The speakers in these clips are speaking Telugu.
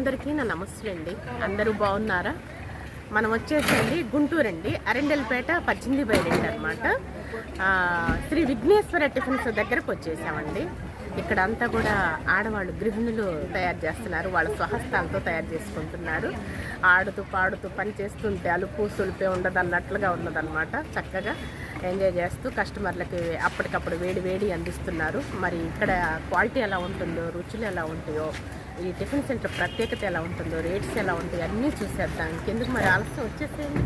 అందరికీ నా నమస్సులండి. అందరూ బాగున్నారా? మనం వచ్చేసండి గుంటూరు అండి, అరెండల్పేట 18/2 అనమాట. శ్రీ విఘ్నేశ్వర టిఫిన్స్ దగ్గరకు వచ్చేసామండి. ఇక్కడ అంతా కూడా ఆడవాళ్ళు గృహిణులు తయారు చేస్తున్నారు, వాళ్ళ స్వహస్తాలతో తయారు చేసుకుంటున్నారు. ఆడుతూ పాడుతూ పని చేస్తుంటే అలుపు సులుపే ఉండదు అన్నట్లుగా ఉన్నదన్నమాట. చక్కగా ఎంజాయ్ చేస్తూ కస్టమర్లకి అప్పటికప్పుడు వేడి వేడి అందిస్తున్నారు. మరి ఇక్కడ క్వాలిటీ ఎలా ఉంటుందో, రుచులు ఎలా ఉంటాయో, ఈ టిఫిన్ సెంటర్ ప్రత్యేకత ఎలా ఉంటుందో, రేట్స్ ఎలా ఉంటాయో అన్నీ చూసేద్దాం. ఇంకెందుకు మరి ఆలస్యం, వచ్చేసేయండి.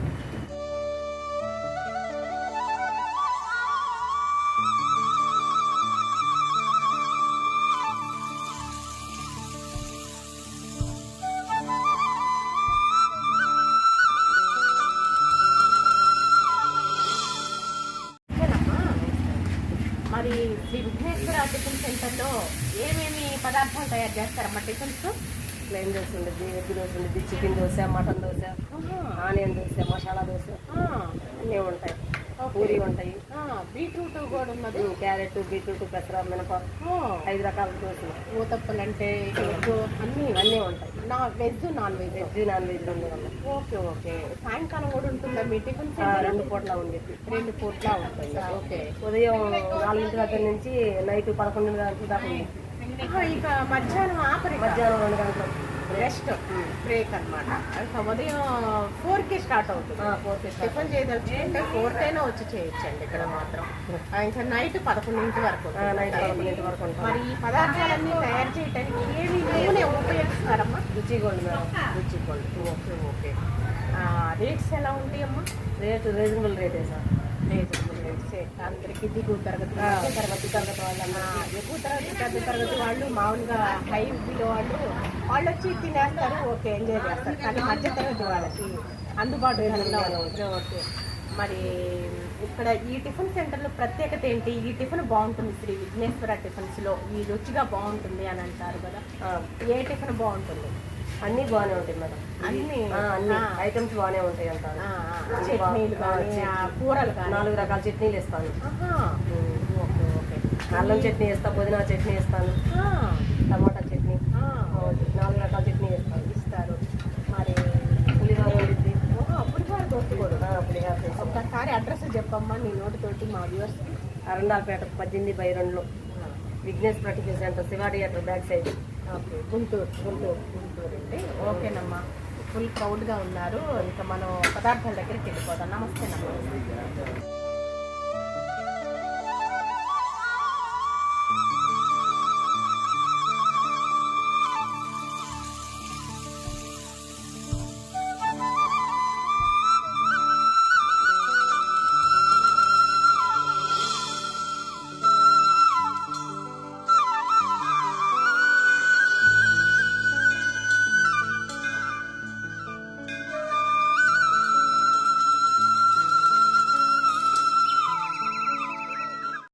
మరి శ్రీ విఘ్నేశ్వర టిఫిన్ సెంటర్లో ఏమేమి పదార్థాలు తయారు చేస్తారమ్మా టిఫిన్స్? ప్లెయిన్ దోశ ఉండద్ది, ఎగ్ దోశ ఉండద్ది, chicken dosa, mutton dosa, onion dosa, masala dosa అన్నీ ఉంటాయి. పూరి ఉంటాయి, బీట్రూట్ కూడా ఉన్నది, క్యారెట్, బీట్రూట్, పెసర, మినప, 5 రకాల దోశలు, ఊతప్పలు అంటే అన్నీ అన్నీ ఉంటాయి. Veg non veg non veg రెండు ఉన్నాయి. Okay okay. సాయంకాలం కూడా ఉంటుందా మీ టిఫిన్? 2 పూట్ల ఉండేది. 2 పూట్ల ఉంటుంది. ఓకే. ఉదయం 4 దగ్గర నుంచి నైట్ 11 గంటల దాకా ఉంది. ఇక మధ్యాహ్నం మధ్యాహ్నం 2 గంటలు రెస్ట్ బ్రేక్ అనమాట. ఇంకా ఉదయం 4కి స్టార్ట్ అవుతుంది. 4కి టిఫిన్ చేయదలుచుకుంటే 4కైనా వచ్చి చేయొచ్చండి ఇక్కడ మాత్రం. ఇంకా నైట్ 11 వరకు. నైట్ 11 వరకు. మరి ఈ పదార్థాలన్నీ తయారు చేయడానికి ఏమి నూనె ఉపయోగిస్తారమ్మా? Ruchi Gold madam. Ruchi Gold. Okay okay. Rates ఎలా ఉంటాయమ్మా? రీజనబుల్ రేటే సార్. Reasonable rates. అందరికీ దిగువ తరగతి వాళ్ళు, ఎక్కువ తరగతి పెద్ద తరగతి వాళ్ళు, మామూలుగా హై బిలో వాళ్ళు వచ్చి తినేస్తారు, ఓకే, ఎంజాయ్ చేస్తారు. కానీ మధ్య తరగతి వాళ్ళకి అందుబాటులో. ఓకే. మరి ఇక్కడ ఈ టిఫిన్ సెంటర్లో ప్రత్యేకత ఏంటి? ఈ టిఫిన్ బాగుంటుంది శ్రీ విఘ్నేశ్వర టిఫిన్స్లో, ఈ రుచిగా బాగుంటుంది అని అంటారు కదా, ఏ టిఫిన్ బాగుంటుంది? అన్నీ బాగానే ఉంటాయి మేడం. అన్ని ఐటమ్స్ బాగానే ఉంటాయి అంటారు. చట్నీలు కానీ, కూరలు కానీ 4 రకాల చట్నీలు ఇస్తాను. Okay okay. అల్లం చట్నీ ఇస్తాను, పుదీనా చట్నీ ఇస్తాను, టమాటా చట్నీ, 4 రకాల చట్నీ ఇస్తారు. మరి పులిహోర వండిద్ది. పులిహోర దోశ కూడా. పులిహోర. ఒక్కసారి అడ్రస్ చెప్పమ్మా నీ నోటితోటి మా viewers. Arundelpet 18/2 Vighneshwara tiffin centre, Shiva theatre back side. Okay. Guntur అండి. ఓకేనమ్మా. ఫుల్ క్రౌడ్గా ఉన్నారు. ఇంకా మనం పదార్థాల దగ్గరికి వెళ్ళిపోదాం. నమస్తేనమ్మా.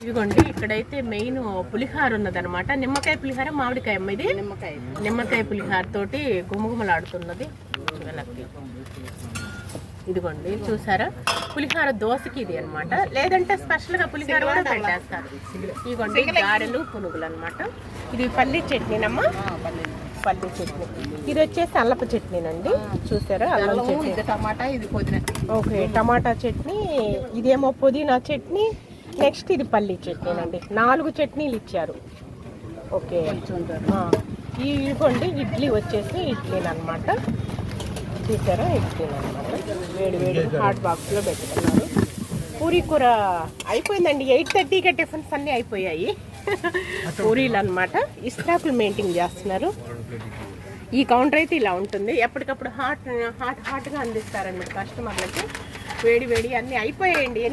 ఇదిగోండి, ఇక్కడైతే మెయిన్ పులిహార ఉన్నదనమాట. నిమ్మకాయ పులిహార, మామిడికాయ అమ్మ ఇది. నిమ్మకాయ పులిహార తోటి గుమగుమలాడుతున్నది. ఇదిగోండి చూసారా, పులిహార దోశకి ఇది అనమాట. లేదంటే స్పెషల్ గా పులిహార కూడా పెట్టేస్తారు. ఇదిగోండి గారెలు, పునుగులు అనమాట. ఇది పల్లీ చట్నీనమ్మా, పల్లీ చట్నీ. ఇది వచ్చేసి అల్లపు చట్నీనండి. చూసారా, అల్లం చట్నీ, టమాటా, ఇది పుదీనా. ఓకే, టమాటా చట్నీ, ఇదేమో పుదీనా చట్నీ, నెక్స్ట్ ఇది పల్లీ చట్నీనండి. 4 చట్నీలు ఇచ్చారు. ఓకే. ఇదిగోండి ఇడ్లీ వచ్చేసి ఇడ్లీని అనమాట. చూసారా, ఇడ్లీని అనమాట. వేడి వేడి హాట్ బాక్స్లో పెట్టుకున్నారు. పూరీ కూర అయిపోయిందండి. 8:30కే టిఫిన్స్ అన్నీ అయిపోయాయి. పూరీలు అనమాట. ఇస్టాకులు మెయింటైన్ చేస్తున్నారు. ఈ కౌంటర్ అయితే ఇలా ఉంటుంది. ఎప్పటికప్పుడు హాట్గా అందిస్తారండి కస్టమర్లకి. వేడి వేడి అన్నీ అయిపోయాయండి.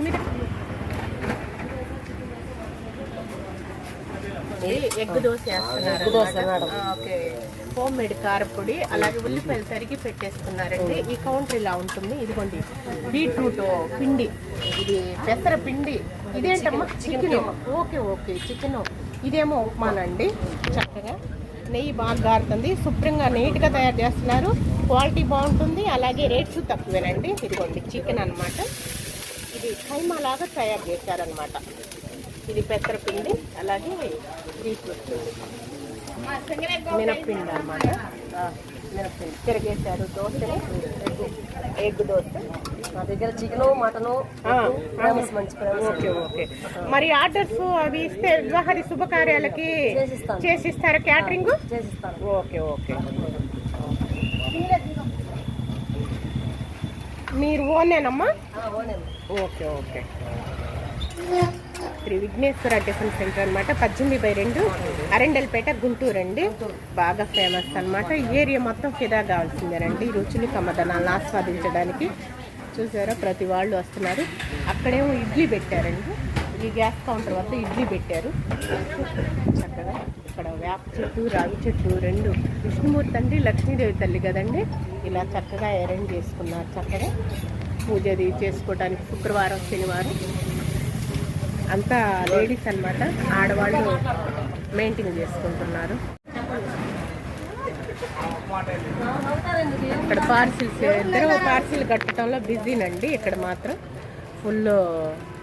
8 ఎగ్ దోశ వేస్తున్నారు. ఓకే. హోమ్ మేడ్ కారపొడి, అలాగే ఉల్లిపాయలు తరిగి పెట్టేస్తున్నారండి. ఈ కౌంటర్ ఇలా ఉంటుంది. ఇదిగోండి బీట్రూట్ పిండి, ఇది పెసర పిండి. ఇదేంటమ్మా? చికెన్. Okay okay, chicken. ఇదేమో ఉప్మానండి. చక్కగా నెయ్యి బాగా గారుతుంది. శుభ్రంగా నీట్గా తయారు చేస్తున్నారు. క్వాలిటీ బాగుంటుంది, అలాగే రేట్స్ తక్కువేనండి. ఇదిగోండి చికెన్ అనమాట. ఇది ఖైమా లాగా తయారు చేశారనమాట. ఇది పెసరపిండి, అలాగే బీట్రూట్ మినప్పిండి అన్నమాట. మినప్పిండి తిరగేశారు దోశని, ఎగ్ దోశ. మా దగ్గర చికెను మటను ఫేమస్, మంచి ఫేమస్. Okay okay. మరి ఆర్డర్స్ అవి ఇస్తే వివాహాది శుభకార్యాలకి చేసిస్తారా క్యాటరింగ్? చేసిస్తాను. Okay okay. మీరు ఓనేనమ్మా? Okay okay. Shri Vighneshwara tiffin centre అనమాట, 18/2 అరెండల్పేట, గుంటూరు అండి. బాగా ఫేమస్ అనమాట. ఈ ఏరియా మొత్తం ఫిదా కావాల్సిందేనండి రుచులు కమ్మదనాలను ఆస్వాదించడానికి. చూసారా, ప్రతి వాళ్ళు వస్తున్నారు. అక్కడేమో ఇడ్లీ పెట్టారండి, ఈ గ్యాస్ కౌంటర్ వద్ద ఇడ్లీ పెట్టారు చక్కగా. ఇక్కడ వేప చెట్టు, రావి చెట్టు రెండు, విష్ణుమూర్తి అండి, లక్ష్మీదేవి తల్లి కదండి. ఇలా చక్కగా అరేంజ్ చేసుకున్నారు. చక్కగా పూజది చేసుకోవడానికి శుక్రవారం శనివారం అంతా లేడీస్ అన్నమాట, ఆడవాళ్ళు మెయింటైన్ చేసుకుంటున్నారు. ఇక్కడ పార్సిల్స్, ఇద్దరు పార్సిల్ కట్టడంలో బిజీనండి. ఇక్కడ మాత్రం ఫుల్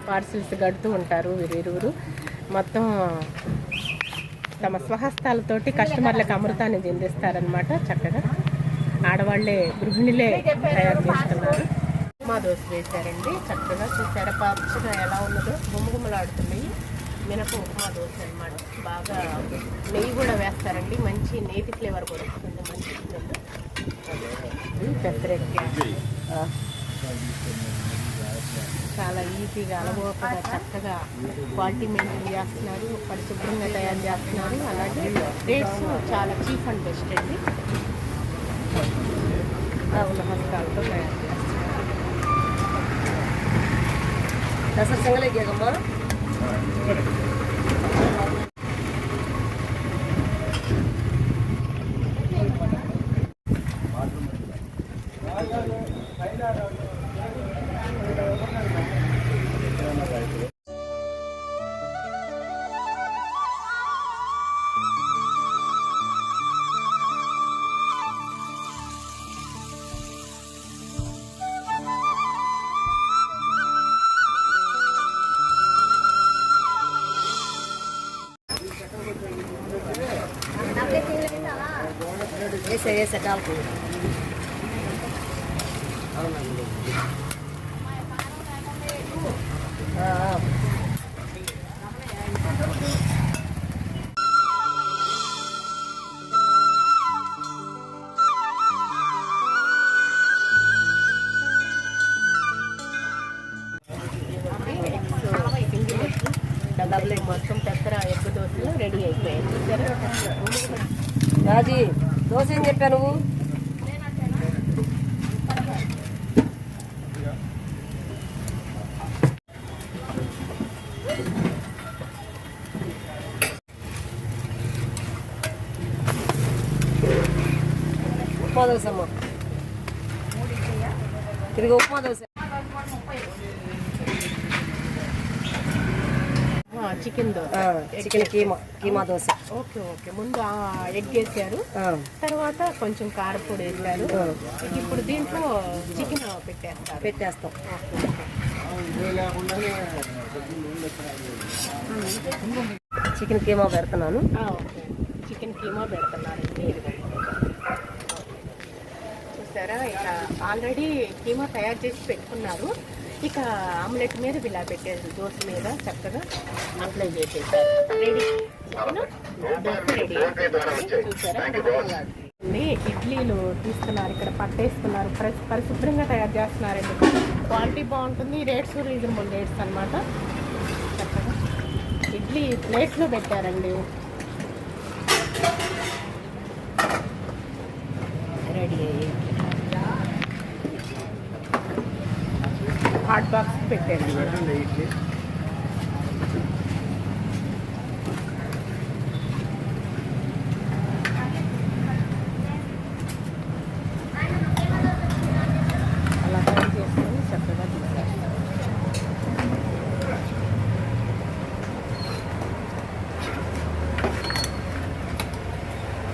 పార్సిల్స్ కడుతూ ఉంటారు వీరిరువురు. మొత్తం తమ స్వహస్తాలతోటి కస్టమర్లకు అమృతాన్ని చెందిస్తారనమాట. చక్కగా ఆడవాళ్లే, గృహిణులే తయారు చేస్తున్నారు. ఉప్మా దోశ వేశారండి చక్కగా. చూసారా పచ్చగా ఎలా ఉన్నదో, గుమ్మగుమ్మలాడుతున్నాయి. మినప ఉప్మా దోశ అనమాట. బాగా నెయ్యి కూడా వేస్తారండి, మంచి నేతి ఫ్లేవర్ కూడా వస్తుంది, మంచి స్మెల్. పెసరెట్ చాలా ఈజీగా అలవోకగా చక్కగా క్వాలిటీ మెయింటైన్ చేస్తున్నారు, పరిశుభ్రంగా తయారు చేస్తున్నారు. అలాగే రేట్స్ చాలా చీప్ అండ్ బెస్ట్ అండి. అవును, హస్తాలతో తయారు చేస్తున్నారు. దసరా సంగలేగమ్మా. వేసే కాల్పు డబుల్ ఎగ్ మొత్తం పెసర ఎగ్ దోశలు రెడీ అయిపోయాయి. రాజీ దోశ ఏం చెప్పా నువ్వు? ఉప్మా దోశ అమ్మ, తిరిగి upma dosa. Chicken dosa, chicken keema dosa. Okay okay. ముందు ఎగ్ వేసారు, తర్వాత కొంచెం కారపొడి వేసారు, ఇప్పుడు దీంట్లో చికెన్ పెట్టేస్తాం. చికెన్ కీమా పెడుతున్నాను. చికెన్ కీమా పెడుతున్నారు. చూసారా, ఇక ఆల్రెడీ కీమా తయారు చేసి పెట్టుకున్నారు. ఇక ఆమ్లెట్ మీద ఇలా పెట్టారు, దోశ మీద చక్కగా అప్లై చేసేసారు. Ready, dosa ready. చూసారా, ఇడ్లీలు తీస్తున్నారు, ఇక్కడ పట్టేస్తున్నారు, పరిశుభ్రంగా తయారు చేస్తున్నారండి. క్వాలిటీ బాగుంటుంది, రేట్స్ రీజనబుల్ రేట్స్ అనమాట. చక్కగా ఇడ్లీ ప్లేట్స్లో పెట్టారండి. రెడీ అయ్యి హాట్ బాక్స్ పెట్టండి. అలా ఫ్రై చేసుకొని చక్కగా తీసేస్తాం.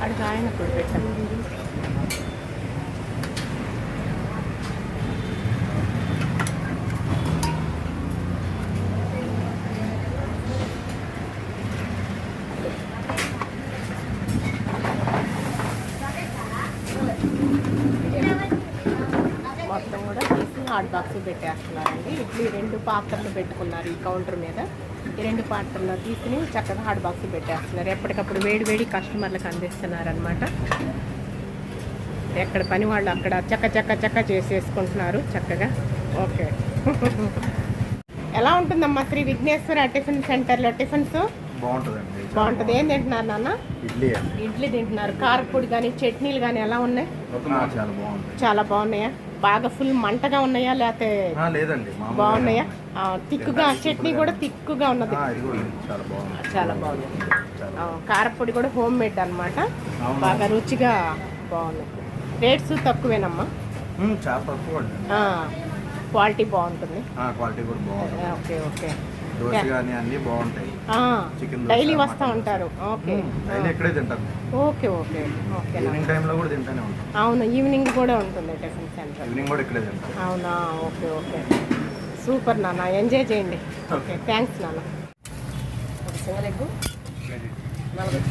అడిగి ఆయన కూడా పెట్టండి. Hot box పెట్టేస్తున్నారండి. ఇడ్లీ 2 పాత్రలు పెట్టుకున్నారు ఈ కౌంటర్ మీద. ఈ 2 పాత్రల్లో తీసుకుని చక్కగా హాట్ బాక్స్ పెట్టేస్తున్నారు. ఎప్పటికప్పుడు వేడి వేడి కస్టమర్లకు అందిస్తున్నారు అనమాట. ఎక్కడ పని వాళ్ళు అక్కడ చక్క చేసేసుకుంటున్నారు చక్కగా. ఓకే. ఎలా ఉంటుందమ్మా శ్రీ విఘ్నేశ్వర టిఫిన్ సెంటర్లో టిఫిన్స్? బాగుంటుంది. ఏం తింటున్నారు నాన్న? ఇడ్లీ తింటున్నారు. కారపొడి కానీ చట్నీలు కానీ ఎలా ఉన్నాయి? చాలా బాగున్నాయా? బాగా ఫుల్ మంటగా ఉన్నాయా లేకపోతే బాగున్నాయా? తిక్కుగా చట్నీ కూడా తిక్కుగా ఉన్నది, చాలా బాగుంది. కారపొడి కూడా హోమ్ మేడ్ అనమాట, బాగా రుచిగా బాగుంది. రేట్స్ తక్కువేనమ్మా? క్వాలిటీ బాగుంటుంది. Okay okay. డైలీ వస్తూ ఉంటారు? Okay okay okay okay. అవును, ఈవినింగ్ కూడా ఉంటుంది టిఫిన్ సెంటర్. అవునా? ఓకే ఓకే, సూపర్ నాన్న, ఎంజాయ్ చేయండి. ఓకే, థ్యాంక్స్ నాన్న. Single egg 40.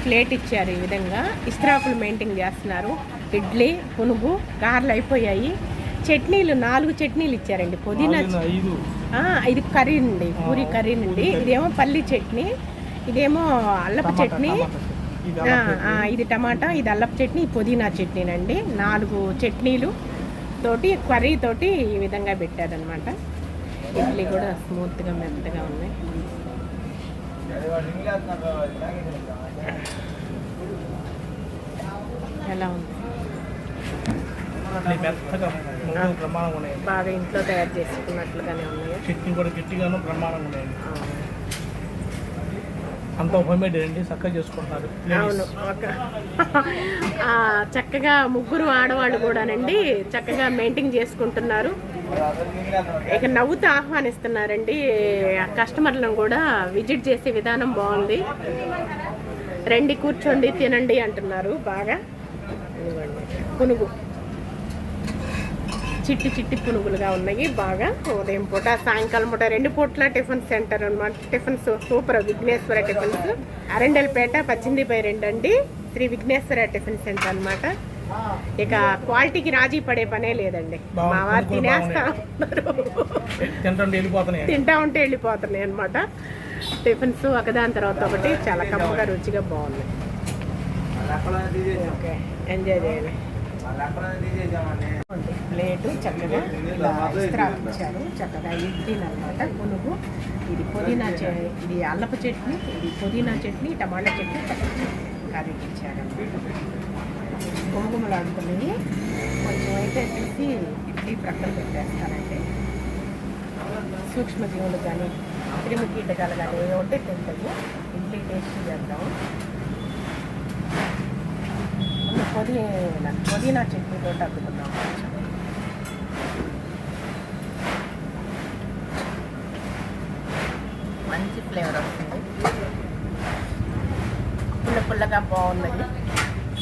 ప్లేట్ ఇచ్చారు. ఈ విధంగా ఇస్త్రాకులు మెయింటైన్ చేస్తున్నారు. ఇడ్లీ, పునుగు, గారెలు అయిపోయాయి. చట్నీలు 4 చట్నీలు ఇచ్చారండి. పుదీనా, ఇది కర్రీ నుండి, పూరి కర్రీ నుండి. ఇదేమో పల్లి చట్నీ, ఇదేమో అల్లపు చట్నీ, ఇది టమాటా, ఇది అల్లపు చట్నీ, పుదీనా చట్నీనండి. 4 చట్నీలు తోటి కర్రీ తోటి ఈ విధంగా పెట్టారనమాట. ఇడ్లీ కూడా స్మూత్గా మెత్తగా ఉన్నాయి. ఎలా ఉంది? బాగా ఇంట్లో తయారు చేసుకున్నట్లుగానే ఉన్నాయి. చట్నీ కూడా గట్టిగాను బ్రహ్మాండంగా ఉన్నాయి. అంతా హోమ్మేడ్ అండి, చక్కగా చేసుకుంటారు. అవును, చక్కగా ముగ్గురు ఆడవాళ్ళు కూడానండి చక్కగా మెయింటైన్ చేసుకుంటున్నారు. ఇక నవ్వుతూ ఆహ్వానిస్తున్నారండి కస్టమర్లను కూడా. విజిట్ చేసే విధానం బాగుంది. రండి, కూర్చోండి, తినండి అంటున్నారు. బాగా పునుగు చిట్టి పునుగులుగా ఉన్నాయి. బాగా ఉదయం పూట, సాయంకాలం పూట 2 పూట్ల టిఫిన్ సెంటర్ అనమాట. Tiffins super. Vighneshwara tiffins, Arundelpet 18/2 అండి. శ్రీ విఘ్నేశ్వర టిఫిన్ సెంటర్ అనమాట. ఇక క్వాలిటీకి రాజీ పడే పనే లేదండి. మా వారు తినేస్తా తింటా ఉంటే వెళ్ళిపోతున్నాయి అనమాట. టిఫిన్స్ ఒకదాని తర్వాత ఒకటి చాలా కమ్మగా రుచిగా బాగున్నాయి. ఓకే, ఎంజాయ్ చేయండి. ప్లేటు చక్కగా ఇలా ఇచ్చారు. చక్కగా ఇడ్లీలు అనమాట, పునుగు, ఇది పుదీనా, ఇది అల్లపు చట్నీ, ఇది పుదీనా చట్నీ, టమాటా చట్నీ, కర్రీ ఇచ్చారు. గుమగుమలాడుతున్నాయి. కొంచెం అయితే తీసి ఇడ్లీ ప్రక్కన పెట్టేస్తానండి. సూక్ష్మజీవులు కానీ క్రిమి కీటకాలు కానీ ఉంటే తింటాము. ఇడ్లీ టేస్ట్ చేద్దాము. పుదీనా చట్నీతో తగ్గుతున్నాం. మంచి ఫ్లేవర్ వస్తుంది. పుల్లగా బాగున్నది,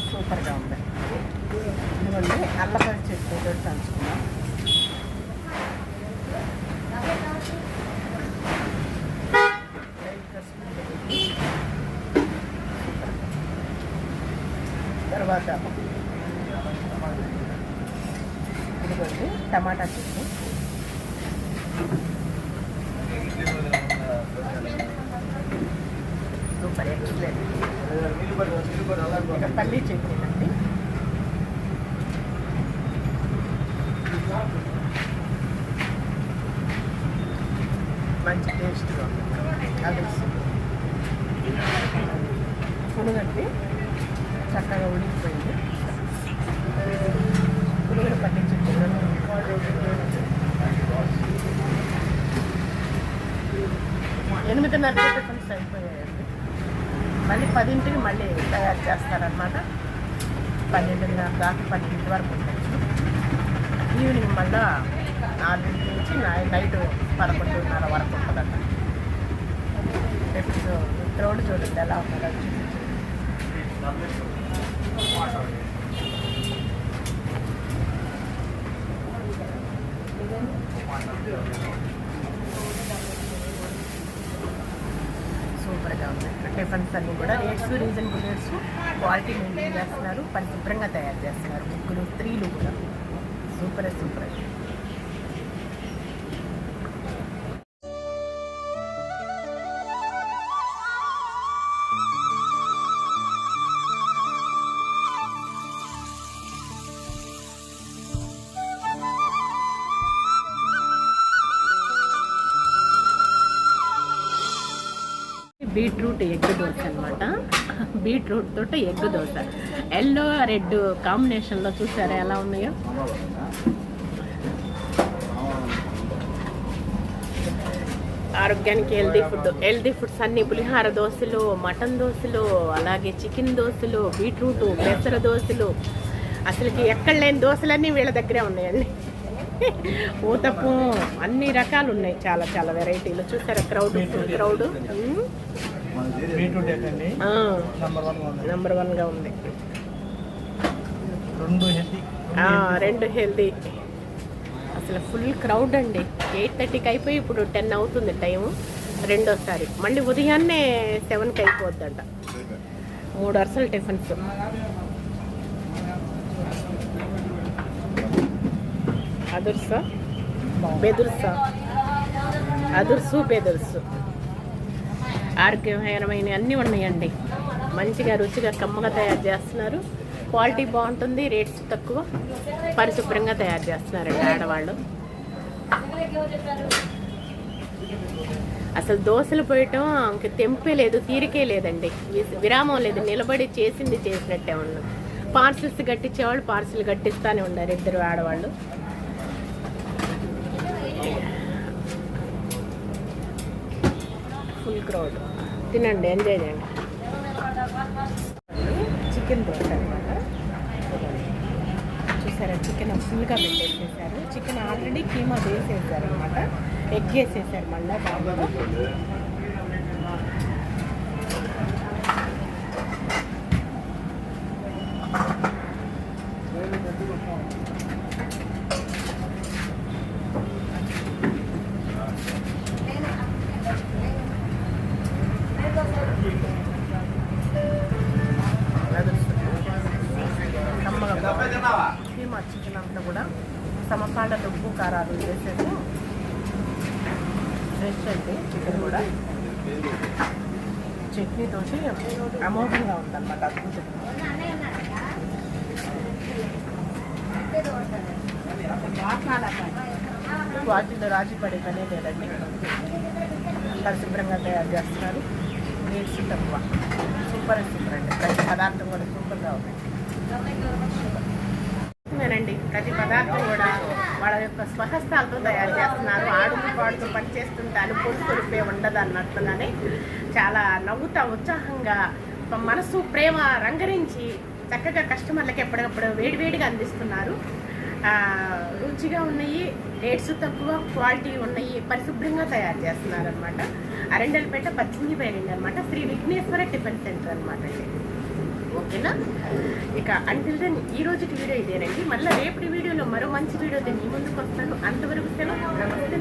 సూపర్గా ఉంది. ఇదిగోండి అల్లపల్లి చట్నీతో దంచుకున్నాం. తర్వాత ఇదిగోండి టమాటా చట్నీ. Super, excellent. పల్లీ చట్నీ అండి. మంచి టేస్ట్గా ఉంది. అదుర్సు పునుగండి చక్కగా ఉడికిపోయింది. పునుగులు పట్టించింది 8:30 టిఫిన్స్ అయిపోయాయండి. మళ్ళీ 10ంటికి మళ్ళీ తయారు చేస్తారనమాట. 12:30 దాకా 12 వరకు ఉండొచ్చు. ఈవినింగ్ మళ్ళీ 4 నుంచి నైట్ 11:30 వరకు ఉంటుందట. టిఫిన్స్ రోడ్డు చూడండి ఎలా ఉంటుందో సూపర్గా ఉన్నాయి. టిఫిన్స్ అన్నీ కూడా rates reasonable rates, quality maintain చేస్తున్నారు, పరిశుభ్రంగా తయారు చేస్తున్నారు. ముగ్గురు స్త్రీలు కూడా సూపర్. బీట్రూట్ ఎగ్ దోశ అనమాట. బీట్రూట్ తోటి ఎగ్ దోశ, ఎల్లో రెడ్ కాంబినేషన్లో చూసారా ఎలా ఉన్నాయో. ఆరోగ్యానికి హెల్దీ ఫుడ్స్ అన్ని పులిహార దోశలు, మటన్ దోశలు, అలాగే చికెన్ దోశలు, బీట్రూట్ పెసర దోశలు, అసలుకి ఎక్కడ లేని దోశలన్నీ వీళ్ళ దగ్గరే ఉన్నాయండి. ఊతప్పం అన్ని రకాలు ఉన్నాయి, చాలా వెరైటీలు. చూసారా క్రౌడ్ నంబర్ 1గా ఉంది. 2 హెల్దీ. అసలు ఫుల్ క్రౌడ్ అండి. 8:30కి అయిపోయి ఇప్పుడు 10 అవుతుంది టైము. రెండోసారి మళ్ళీ ఉదయాన్నే 7కి అయిపోద్దంట. 3 వరుసలు టిఫిన్స్. అదుర్సు బెదుర్సు ఆరోగ్యకరమైన అన్నీ ఉన్నాయండి. మంచిగా రుచిగా కమ్మగా తయారు చేస్తున్నారు. క్వాలిటీ బాగుంటుంది, రేట్స్ తక్కువ, పరిశుభ్రంగా తయారు చేస్తున్నారండి ఆడవాళ్ళు. అసలు దోశలు పోయటం ఇంక తెంపే లేదు, తీరికే లేదండి, విరామం లేదు. నిలబడి చేసినట్టే ఉన్నాం. పార్సిల్స్ కట్టించేవాళ్ళు పార్సిల్ కట్టిస్తానే ఉన్నారు 2 ఆడవాళ్ళు. Full crowd. తినండి, ఎంజాయ్ చేయండి. చికెన్ దోశ అనమాట. చూసారా, చికెన్ ఫుల్గా పెట్టేసేసారు. చికెన్ ఆల్రెడీ కీమా వేసేసారు అనమాట. ఎగ్ వేసేసారు మళ్ళీ బాగా. కీమా చికెన్ అంతా కూడా సమపాళ్ళ ఉప్పు కారాలు వేసేసి ఫ్రెష్ అయితే చికెన్ కూడా చట్నీతో అమోఘంగా ఉందన్నమాట. వాటిలో రాజీ పడే పనే లేదండి. పరిశుభ్రంగా తయారు చేస్తున్నారు. రేట్స్ తక్కువ. సూపర్ అండి. ప్రతి పదార్థం కూడా సూపర్గా ఉన్నాయి. ప్రతి పదార్థం కూడా వాళ్ళ యొక్క స్వహస్తాలతో తయారు చేస్తున్నారు. ఆడుతూ పాడుతూ పనిచేస్తుంటారు. పొడుపుపే ఉండదు అన్నట్లుగానే చాలా నవ్వుతా ఉత్సాహంగా మనసు ప్రేమ రంగరించి చక్కగా కస్టమర్లకి ఎప్పటికప్పుడు వేడివేడిగా అందిస్తున్నారు. రుచిగా ఉన్నాయి, రేట్స్ తక్కువ, క్వాలిటీ ఉన్నాయి, పరిశుభ్రంగా తయారు చేస్తున్నారు అనమాట. అరెండల్పేట 18 అనమాట. శ్రీ విఘ్నేశ్వర టిఫిన్ సెంటర్ అనమాట అండి. ఓకేనా? ఇక అంటిల్ దెన్ ఈ రోజుకి వీడియో ఇదేనండి. మళ్ళీ రేపటి వీడియోలో మరో మంచి వీడియోతో మీ ముందుకు వస్తాను. అంతవరకు సెలవు. నమస్తే.